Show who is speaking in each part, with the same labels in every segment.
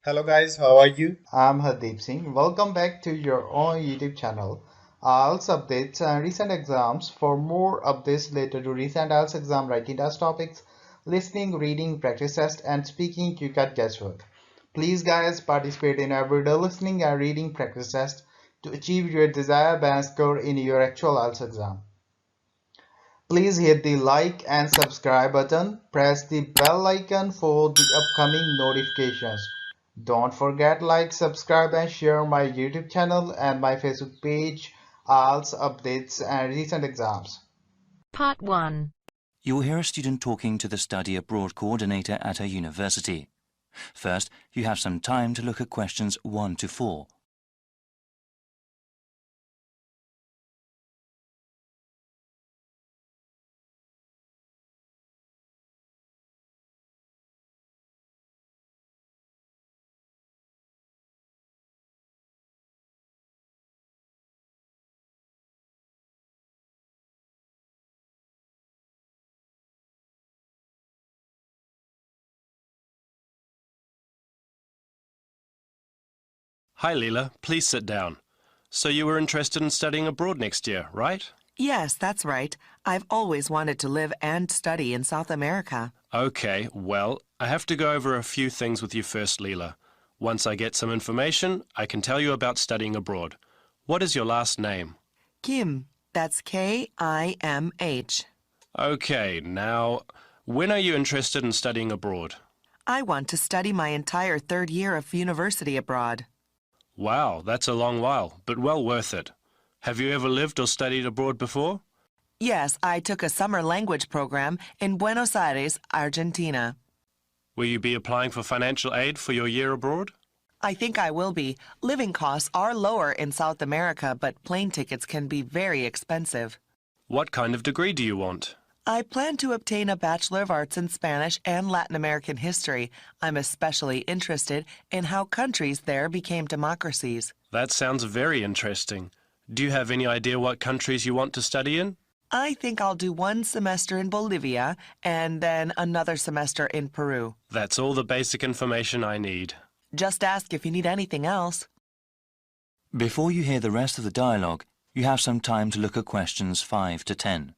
Speaker 1: Hello guys, how are you?
Speaker 2: I'm Hardeep Singh. Welcome back to your own YouTube channel. IELTS updates and recent exams. For more updates related to recent IELTS exam writing test topics, listening, reading, practice test, and speaking, you got guesswork. Please, guys, participate in everyday listening and reading practice test to achieve your desired band score in your actual IELTS exam. Please hit the like and subscribe button. Press the bell icon for the upcoming notifications. Don't forget like, subscribe and share my YouTube channel and my Facebook page, IELTS updates and recent exams.
Speaker 3: Part 1.
Speaker 4: You will hear a student talking to the study abroad coordinator at a university. First, you have some time to look at questions 1 to 4.
Speaker 5: Hi Leela, please sit down. So you were interested in studying abroad next year, right?
Speaker 6: Yes, that's right. I've always wanted to live and study in South America.
Speaker 5: Okay, well, I have to go over a few things with you first, Leela. Once I get some information, I can tell you about studying abroad. What is your last name?
Speaker 6: Kim, that's K-I-M-H.
Speaker 5: Okay, now, when are you interested in studying abroad?
Speaker 6: I want to study my entire third year of university abroad.
Speaker 5: Wow, that's a long while, but well worth it. Have you ever lived or studied abroad before?
Speaker 6: Yes, I took a summer language program in Buenos Aires, Argentina.
Speaker 5: Will you be applying for financial aid for your year abroad?
Speaker 6: I think I will be. Living costs are lower in South America, but plane tickets can be very expensive.
Speaker 5: What kind of degree do you want?
Speaker 6: I plan to obtain a Bachelor of Arts in Spanish and Latin American history. I'm especially interested in how countries there became democracies.
Speaker 5: That sounds very interesting. Do you have any idea what countries you want to study in?
Speaker 6: I think I'll do one semester in Bolivia and then another semester in Peru.
Speaker 5: That's all the basic information I need.
Speaker 6: Just ask if you need anything else.
Speaker 4: Before you hear the rest of the dialogue, you have some time to look at questions 5 to 10.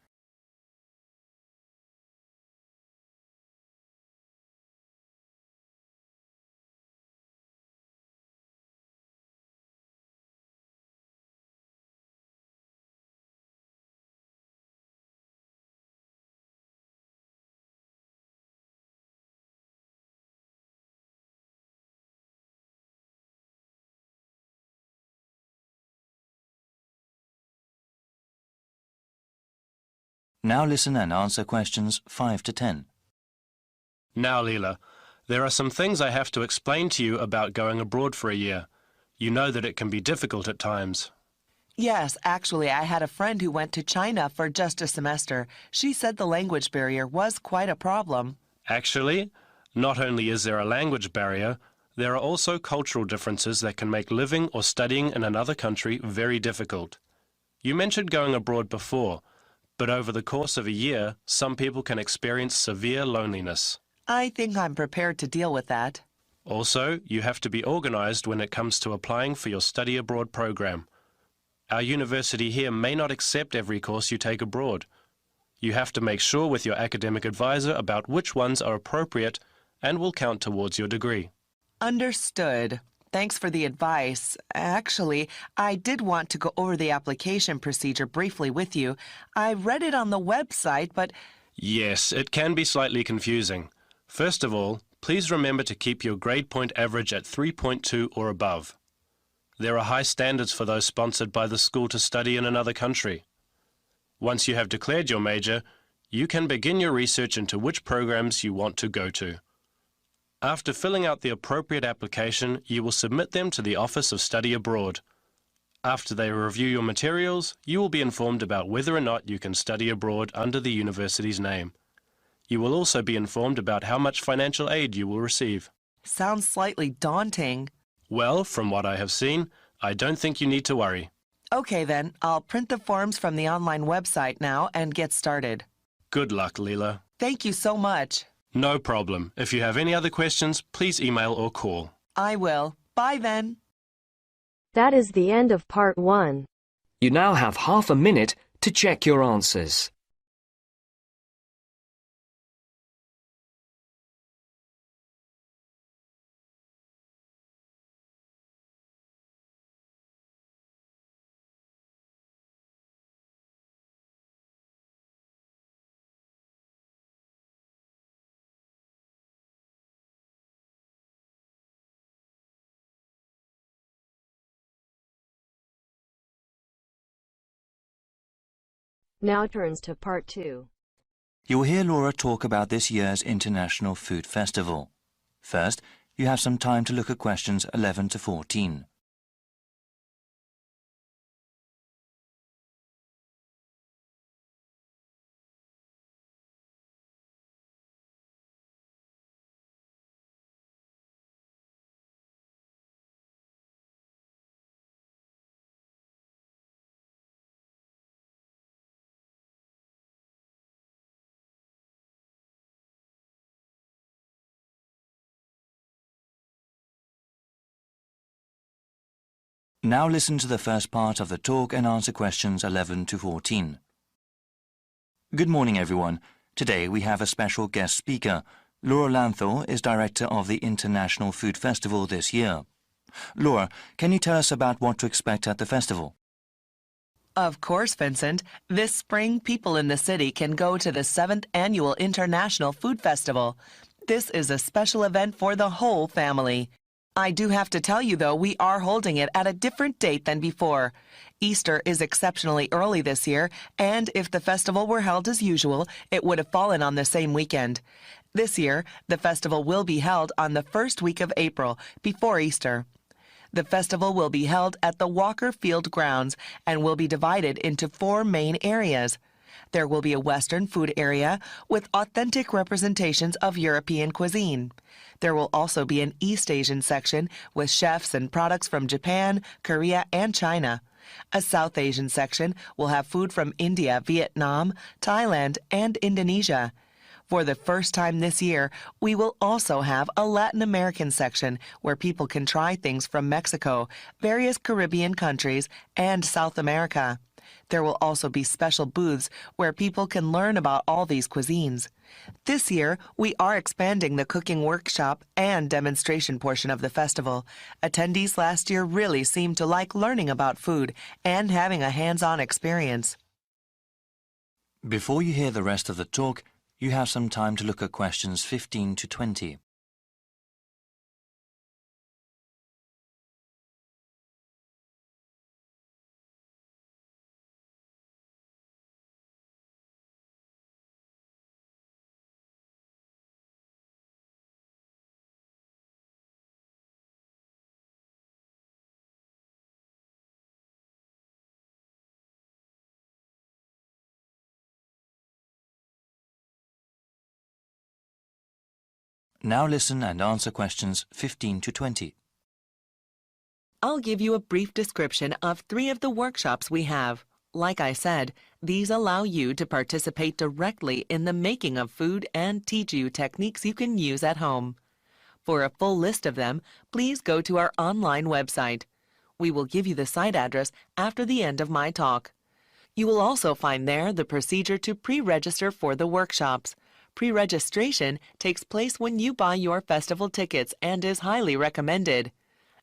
Speaker 4: Now listen and answer questions 5 to 10.
Speaker 5: Now, Leela, there are some things I have to explain to you about going abroad for a year. You know that it can be difficult at times.
Speaker 6: Yes, actually, I had a friend who went to China for just a semester. She said the language barrier was quite a problem.
Speaker 5: Actually, not only is there a language barrier, there are also cultural differences that can make living or studying in another country very difficult. You mentioned going abroad before, but over the course of a year, some people can experience severe loneliness.
Speaker 6: I think I'm prepared to deal with that.
Speaker 5: Also, you have to be organized when it comes to applying for your study abroad program. Our university here may not accept every course you take abroad. You have to make sure with your academic advisor about which ones are appropriate and will count towards your degree.
Speaker 6: Understood. Thanks for the advice. Actually, I did want to go over the application procedure briefly with you. I read it on the website, but...
Speaker 5: Yes, it can be slightly confusing. First of all, please remember to keep your grade point average at 3.2 or above. There are high standards for those sponsored by the school to study in another country. Once you have declared your major, you can begin your research into which programs you want to go to. After filling out the appropriate application, you will submit them to the Office of Study Abroad. After they review your materials, you will be informed about whether or not you can study abroad under the university's name. You will also be informed about how much financial aid you will receive.
Speaker 6: Sounds slightly daunting.
Speaker 5: Well, from what I have seen, I don't think you need to worry.
Speaker 6: Okay then, I'll print the forms from the online website now and get started.
Speaker 5: Good luck, Leela.
Speaker 6: Thank you so much.
Speaker 5: No problem. If you have any other questions, please email or call.
Speaker 6: I will. Bye then.
Speaker 3: That is the end of part 1.
Speaker 1: You now have half a minute to check your answers.
Speaker 3: Now turns to part 2.
Speaker 4: You will hear Laura talk about this year's International Food Festival. First, you have some time to look at questions 11 to 14. Now listen to the first part of the talk and answer questions 11 to 14. Good morning, everyone. Today we have a special guest speaker. Laura Lanthor is director of the International Food Festival this year. Laura, can you tell us about what to expect at the festival?
Speaker 6: Of course, Vincent. This spring, people in the city can go to the 7th Annual International Food Festival. This is a special event for the whole family. I do have to tell you, though, we are holding it at a different date than before. Easter is exceptionally early this year, and if the festival were held as usual, it would have fallen on the same weekend. This year, the festival will be held on the first week of April, before Easter. The festival will be held at the Walker Field grounds and will be divided into 4 main areas. There will be a Western food area with authentic representations of European cuisine. There will also be an East Asian section with chefs and products from Japan, Korea, and China. A South Asian section will have food from India, Vietnam, Thailand, and Indonesia. For the first time this year, we will also have a Latin American section where people can try things from Mexico, various Caribbean countries, and South America. There will also be special booths where people can learn about all these cuisines. This year, we are expanding the cooking workshop and demonstration portion of the festival. Attendees last year really seemed to like learning about food and having a hands-on experience.
Speaker 4: Before you hear the rest of the talk, you have some time to look at questions 15 to 20. Now listen and answer questions 15 to 20.
Speaker 6: I'll give you a brief description of 3 of the workshops we have. Like I said, these allow you to participate directly in the making of food and teach you techniques you can use at home. For a full list of them, please go to our online website. We will give you the site address after the end of my talk. You will also find there the procedure to pre-register for the workshops. Pre-registration takes place when you buy your festival tickets and is highly recommended.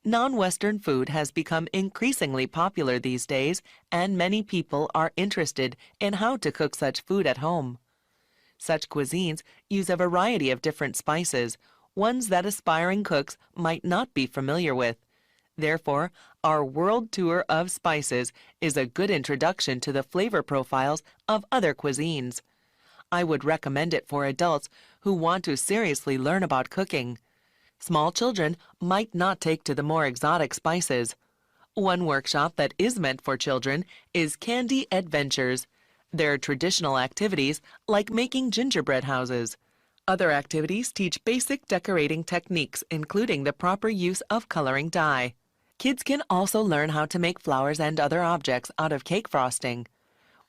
Speaker 6: Non-Western food has become increasingly popular these days, and many people are interested in how to cook such food at home. Such cuisines use a variety of different spices, ones that aspiring cooks might not be familiar with. Therefore, our world tour of spices is a good introduction to the flavor profiles of other cuisines. I would recommend it for adults who want to seriously learn about cooking. Small children might not take to the more exotic spices. One workshop that is meant for children is Candy Adventures. There are traditional activities like making gingerbread houses. Other activities teach basic decorating techniques, including the proper use of coloring dye. Kids can also learn how to make flowers and other objects out of cake frosting.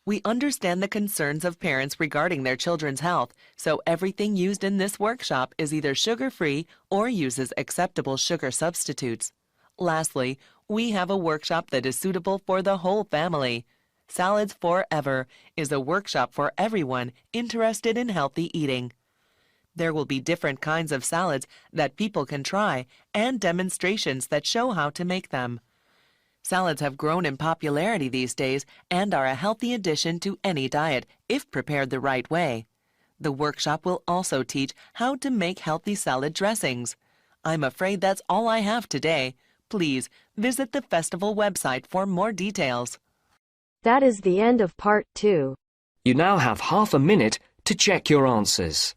Speaker 6: We understand the concerns of parents regarding their children's health, so everything used in this workshop is either sugar-free or uses acceptable sugar substitutes. Lastly, we have a workshop that is suitable for the whole family. Salads Forever is a workshop for everyone interested in healthy eating. There will be different kinds of salads that people can try and demonstrations that show how to make them. Salads have grown in popularity these days and are a healthy addition to any diet if prepared the right way. The workshop will also teach how to make healthy salad dressings. I'm afraid that's all I have today. Please visit the festival website for more details.
Speaker 3: That is the end of part 2.
Speaker 1: You now have half a minute to check your answers.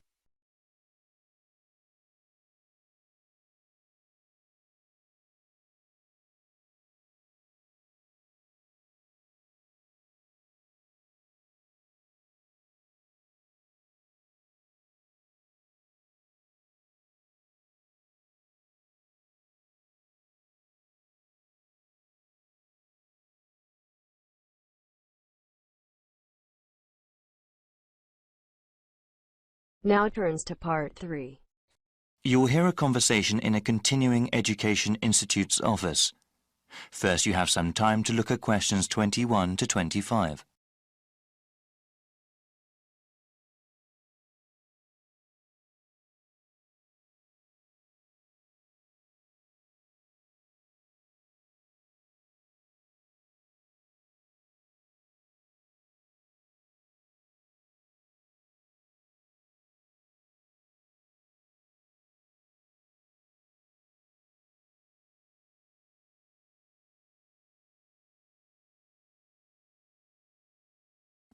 Speaker 3: Now turns to part 3.
Speaker 4: You will hear a conversation in a continuing education institute's office. First, you have some time to look at questions 21 to 25.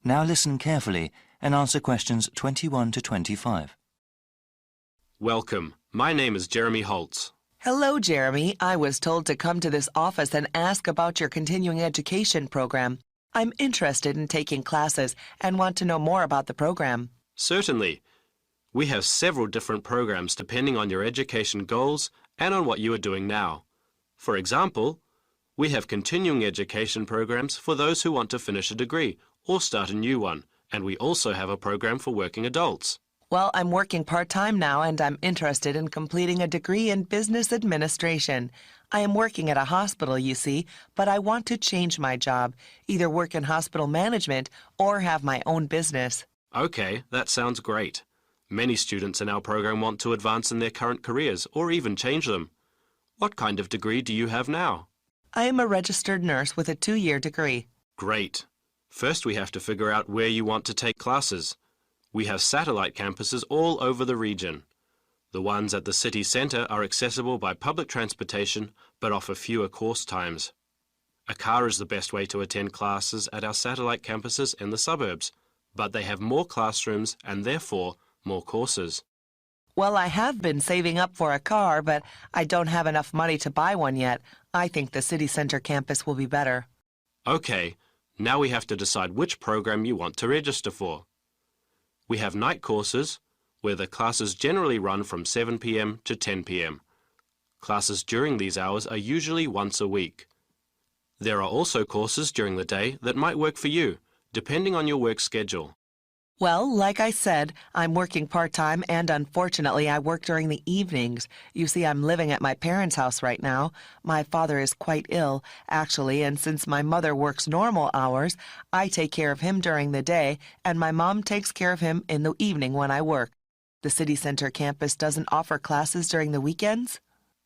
Speaker 4: Now listen carefully and answer questions 21 to 25.
Speaker 5: Welcome. My name is Jeremy Holtz.
Speaker 6: Hello, Jeremy. I was told to come to this office and ask about your continuing education program. I'm interested in taking classes and want to know more about the program.
Speaker 5: Certainly. We have several different programs depending on your education goals and on what you are doing now. For example, we have continuing education programs for those who want to finish a degree or start a new one, and we also have a program for working adults.
Speaker 6: Well, I'm working part-time now and I'm interested in completing a degree in business administration. I am working at a hospital, you see, but I want to change my job, either work in hospital management or have my own business.
Speaker 5: Okay, that sounds great. Many students in our program want to advance in their current careers or even change them. What kind of degree do you have now?
Speaker 6: I am a registered nurse with a 2-year degree.
Speaker 5: Great. First, we have to figure out where you want to take classes. We have satellite campuses all over the region. The ones at the city centre are accessible by public transportation but offer fewer course times. A car is the best way to attend classes at our satellite campuses in the suburbs, but they have more classrooms and therefore more courses.
Speaker 6: Well, I have been saving up for a car, but I don't have enough money to buy one yet. I think the city centre campus will be better.
Speaker 5: Okay, now we have to decide which program you want to register for. We have night courses, where the classes generally run from 7 p.m. to 10 p.m. Classes during these hours are usually once a week. There are also courses during the day that might work for you, depending on your work schedule.
Speaker 6: Well, like I said, I'm working part-time and unfortunately I work during the evenings. You see, I'm living at my parents' house right now. My father is quite ill, actually, and since my mother works normal hours, I take care of him during the day and my mom takes care of him in the evening when I work. The city center campus doesn't offer classes during the weekends?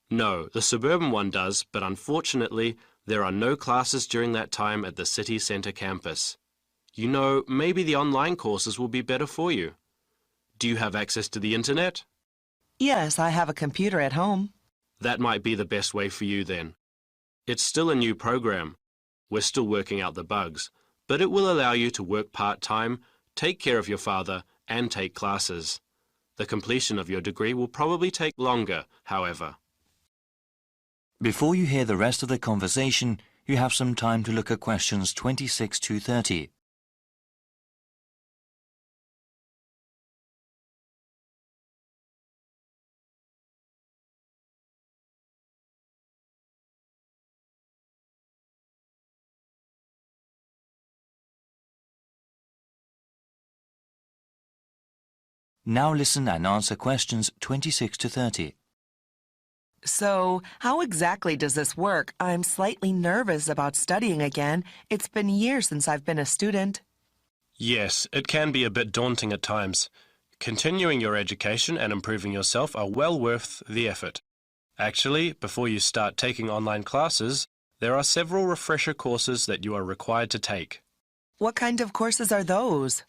Speaker 5: No, the suburban one does, but unfortunately, there are no classes during that time at the city centre campus. You know, maybe the online courses will be better for you. Do you have access to the internet?
Speaker 6: Yes, I have a computer at home.
Speaker 5: That might be the best way for you then. It's still a new program. We're still working out the bugs, but it will allow you to work part-time, take care of your father, and take classes. The completion of your degree will probably take longer, however.
Speaker 4: Before you hear the rest of the conversation, you have some time to look at questions 26 to 30. Now listen and answer questions 26 to 30.
Speaker 6: So, how exactly does this work? I'm slightly nervous about studying again. It's been years since I've been a student.
Speaker 5: Yes, it can be a bit daunting at times. Continuing your education and improving yourself are well worth the effort. Actually, before you start taking online classes, there are several refresher courses that you are required to take.
Speaker 6: What kind of courses are those?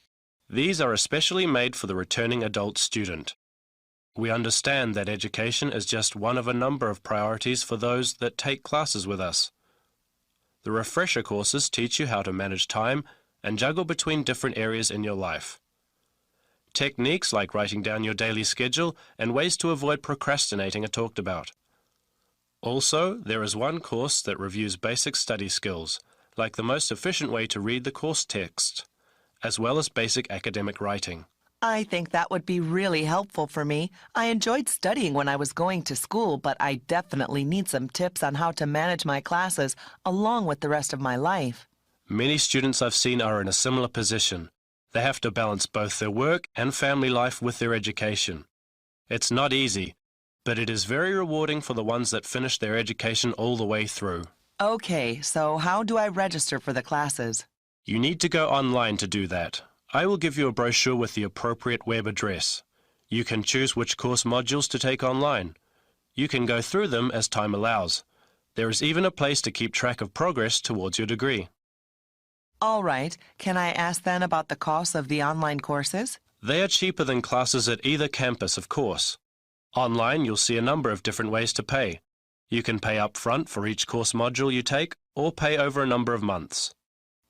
Speaker 5: These are especially made for the returning adult student. We understand that education is just one of a number of priorities for those that take classes with us. The refresher courses teach you how to manage time and juggle between different areas in your life. Techniques like writing down your daily schedule and ways to avoid procrastinating are talked about. Also, there is one course that reviews basic study skills, like the most efficient way to read the course text, as well as basic academic writing.
Speaker 6: I think that would be really helpful for me. I enjoyed studying when I was going to school, but I definitely need some tips on how to manage my classes along with the rest of my life.
Speaker 5: Many students I've seen are in a similar position. They have to balance both their work and family life with their education. It's not easy, but it is very rewarding for the ones that finish their education all the way through.
Speaker 6: Okay, so how do I register for the classes?
Speaker 5: You need to go online to do that. I will give you a brochure with the appropriate web address. You can choose which course modules to take online. You can go through them as time allows. There is even a place to keep track of progress towards your degree.
Speaker 6: All right, can I ask then about the cost of the online courses?
Speaker 5: They are cheaper than classes at either campus, of course. Online, you'll see a number of different ways to pay. You can pay up front for each course module you take, or pay over a number of months.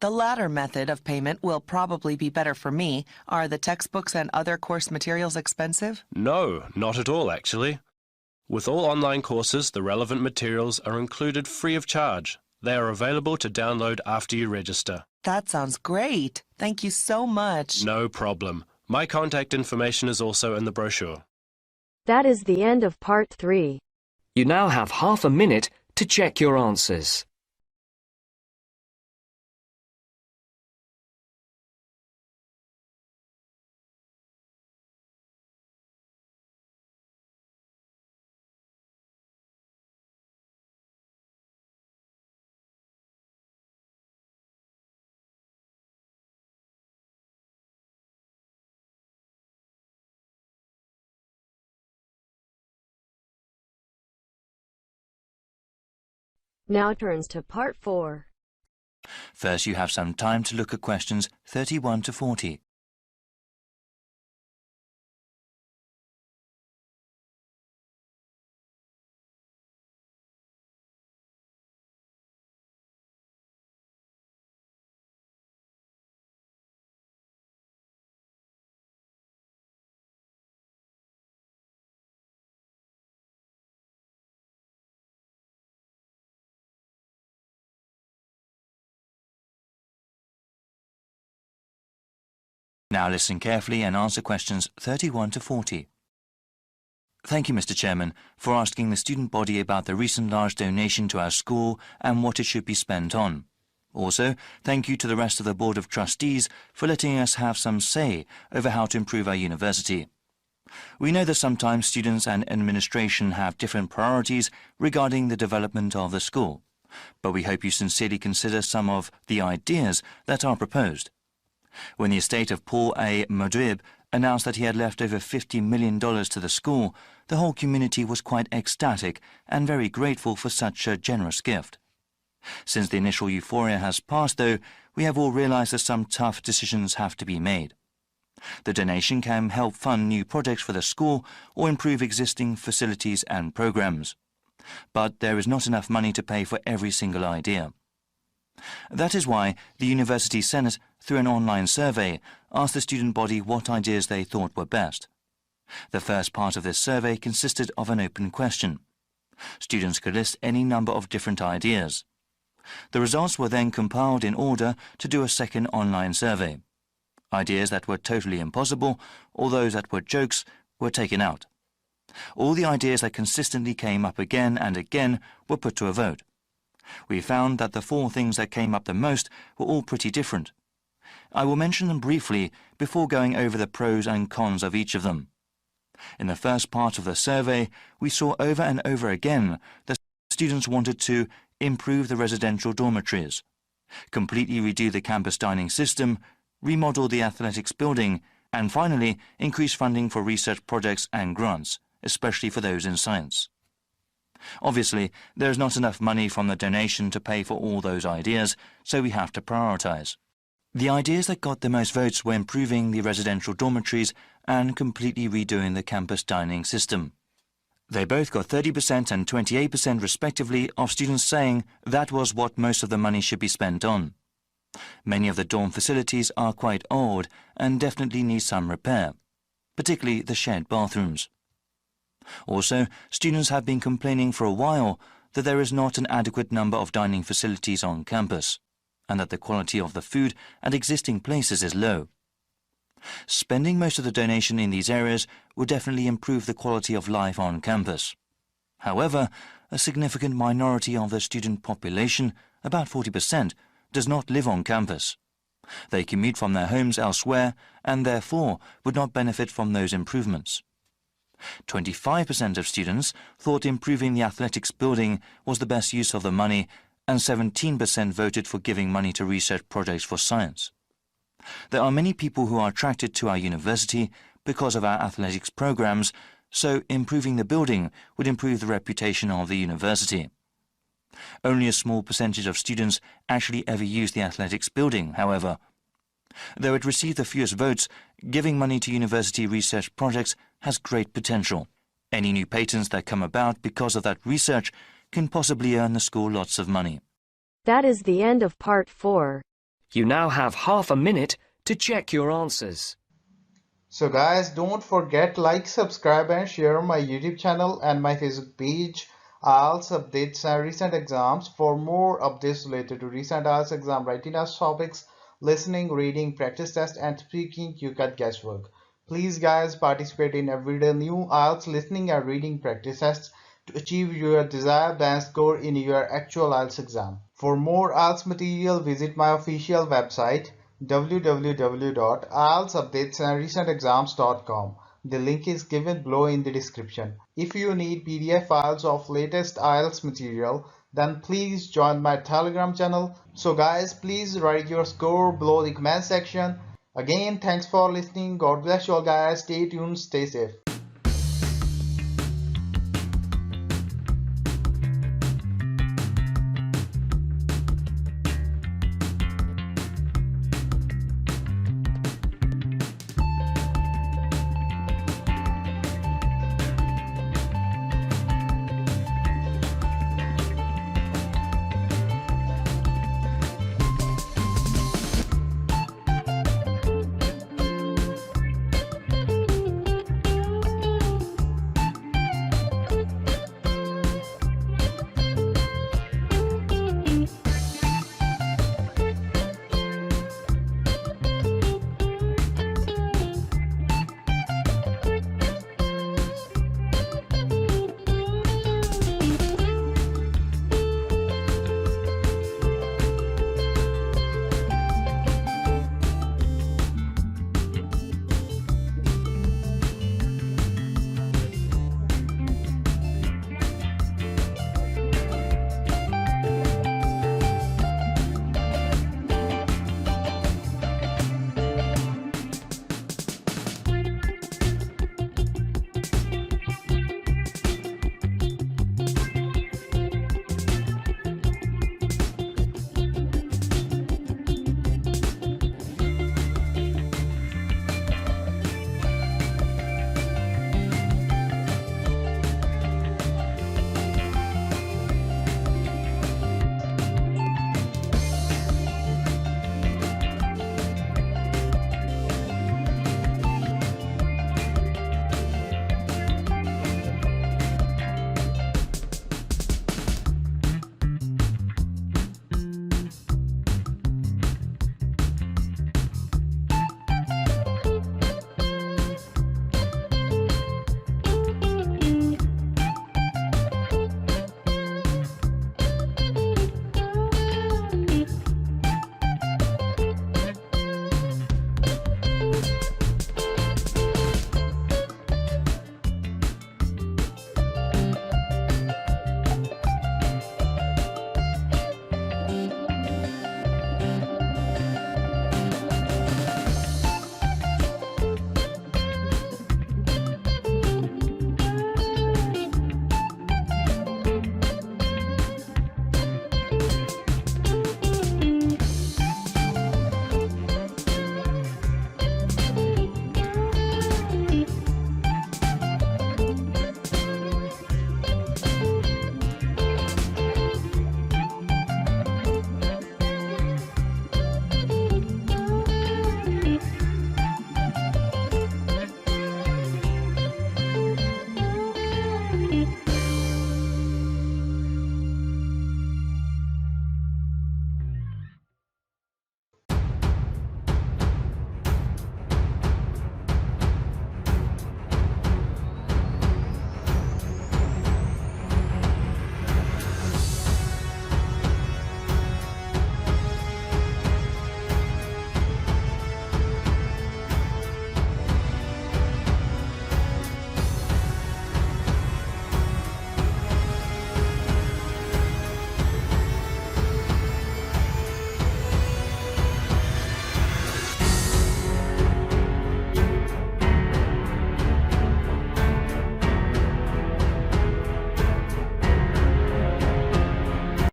Speaker 6: The latter method of payment will probably be better for me. Are the textbooks and other course materials expensive?
Speaker 5: No, not at all, actually. With all online courses, the relevant materials are included free of charge. They are available to download after you register.
Speaker 6: That sounds great. Thank you so much.
Speaker 5: No problem. My contact information is also in the brochure.
Speaker 3: That is the end of part 3.
Speaker 1: You now have half a minute to check your answers.
Speaker 3: Now turns to part 4.
Speaker 4: First, you have some time to look at questions 31 to 40. Now listen carefully and answer questions 31 to 40. Thank you, Mr. Chairman, for asking the student body about the recent large donation to our school and what it should be spent on. Also, thank you to the rest of the Board of Trustees for letting us have some say over how to improve our university. We know that sometimes students and administration have different priorities regarding the development of the school, but we hope you sincerely consider some of the ideas that are proposed. When the estate of Paul A. Modrib announced that he had left over $50 million to the school, the whole community was quite ecstatic and very grateful for such a generous gift. Since the initial euphoria has passed, though, we have all realized that some tough decisions have to be made. The donation can help fund new projects for the school or improve existing facilities and programs. But there is not enough money to pay for every single idea. That is why the University Senate, through an online survey, asked the student body what ideas they thought were best. The first part of this survey consisted of an open question. Students could list any number of different ideas. The results were then compiled in order to do a second online survey. Ideas that were totally impossible, or those that were jokes, were taken out. All the ideas that consistently came up again and again were put to a vote. We found that the 4 things that came up the most were all pretty different. I will mention them briefly before going over the pros and cons of each of them. In the first part of the survey, we saw over and over again that students wanted to improve the residential dormitories, completely redo the campus dining system, remodel the athletics building, and finally increase funding for research projects and grants, especially for those in science. Obviously, there is not enough money from the donation to pay for all those ideas, so we have to prioritize. The ideas that got the most votes were improving the residential dormitories and completely redoing the campus dining system. They both got 30% and 28% respectively of students saying that was what most of the money should be spent on. Many of the dorm facilities are quite old and definitely need some repair, particularly the shared bathrooms. Also, students have been complaining for a while that there is not an adequate number of dining facilities on campus, and that the quality of the food at existing places is low. Spending most of the donation in these areas would definitely improve the quality of life on campus. However, a significant minority of the student population, about 40%, does not live on campus. They commute from their homes elsewhere and therefore would not benefit from those improvements. 25% of students thought improving the athletics building was the best use of the money, and 17% voted for giving money to research projects for science. There are many people who are attracted to our university because of our athletics programs, so improving the building would improve the reputation of the university. Only a small percentage of students actually ever use the athletics building, however. Though it received the fewest votes, giving money to university research projects has great potential. Any new patents that come about because of that research can possibly earn the school lots of money.
Speaker 3: That is the end of part 4.
Speaker 1: You now have half a minute to check your answers.
Speaker 2: So guys, don't forget like, subscribe and share my YouTube channel and my Facebook page, IELTS updates and recent exams. For more updates related to recent IELTS exam writing test topics, listening, reading, practice test and speaking, you got guesswork. Please guys, participate in everyday new IELTS listening and reading practice tests to achieve your desired band score in your actual IELTS exam. For more IELTS material, visit my official website www.ieltsupdatesandrecentexams.com. The link is given below in the description. If you need PDF files of latest IELTS material, then please join my Telegram channel. So guys, please write your score below the comment section. Again, thanks for listening. God bless you all guys. Stay tuned, stay safe.